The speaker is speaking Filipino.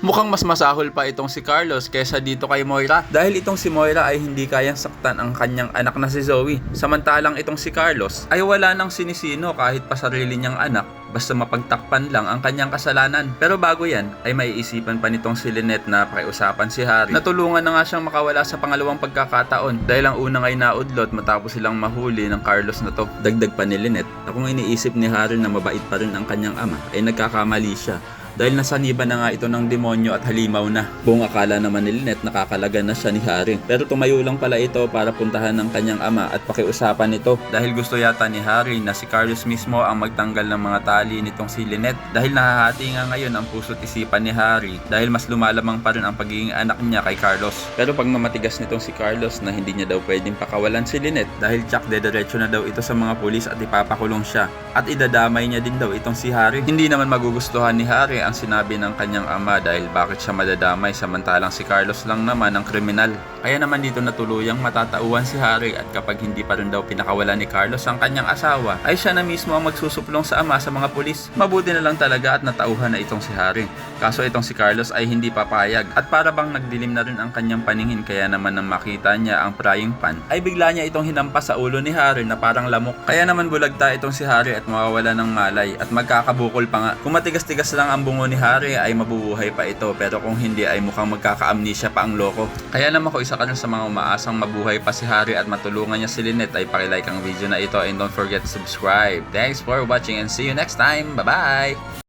Mukhang mas masahol pa itong si Carlos kaysa dito kay Moira dahil itong si Moira ay hindi kayang saktan ang kanyang anak na si Zoe. Samantalang itong si Carlos ay wala nang sinisino kahit pa sarili niyang anak basta mapagtakpan lang ang kanyang kasalanan. Pero bago yan ay maiisipan pa nitong si Lynette na pakiusapan si Harry. Natulungan na nga siyang makawala sa pangalawang pagkakataon dahil ang unang ay naudlot matapos silang mahuli ng Carlos na to. Dagdag pa ni Lynette na kung iniisip ni Harry na mabait pa rin ang kanyang ama ay nagkakamali siya. Dahil nasaniban na nga ito ng demonyo at halimaw na. Buong akala naman ni Lynette nakakalaga na siya ni Harry. Pero tumayo lang pala ito para puntahan ng kanyang ama at pakiusapan ito. Dahil gusto yata ni Harry na si Carlos mismo ang magtanggal ng mga tali nitong si Lynette. Dahil nahahati nga ngayon ang puso't isipan ni Harry dahil mas lumalamang pa rin ang pagiging anak niya kay Carlos. Pero pag namatigas nitong si Carlos na hindi niya daw pwedeng pakawalan si Lynette dahil tsak dediretso na daw ito sa mga pulis at ipapakulong siya. At idadamay niya din daw itong si Harry. Hindi naman magugustuhan ni Harry ang sinabi ng kanyang ama dahil bakit siya madadamay samantalang si Carlos lang naman ang kriminal. Kaya naman dito natuluyang matatauhan si Harry at kapag hindi pa rin daw pinakawalan ni Carlos ang kanyang asawa ay siya na mismo ang magsusuplong sa ama sa mga pulis. Mabuti na lang talaga at natauhan na itong si Harry. Kaso itong si Carlos ay hindi papayag at para bang nagdilim na rin ang kanyang paningin kaya naman nang makita niya ang frying pan ay bigla niya itong hinampas sa ulo ni Harry na parang lamok. Kaya naman bulagta itong si Harry at mawawala ng malay at magkakabukol pa nga. Kung matigas-tigas lang ang bungo ni Harry ay mabubuhay pa ito pero kung hindi ay mukhang magkaka-amnesia pa ang loko. Kaya naman ko isa ka rin sa mga umaasang mabuhay pa si Harry at matulungan niya si Lynette ay pakilike ang video na ito and don't forget to subscribe. Thanks for watching and see you next time. Bye bye!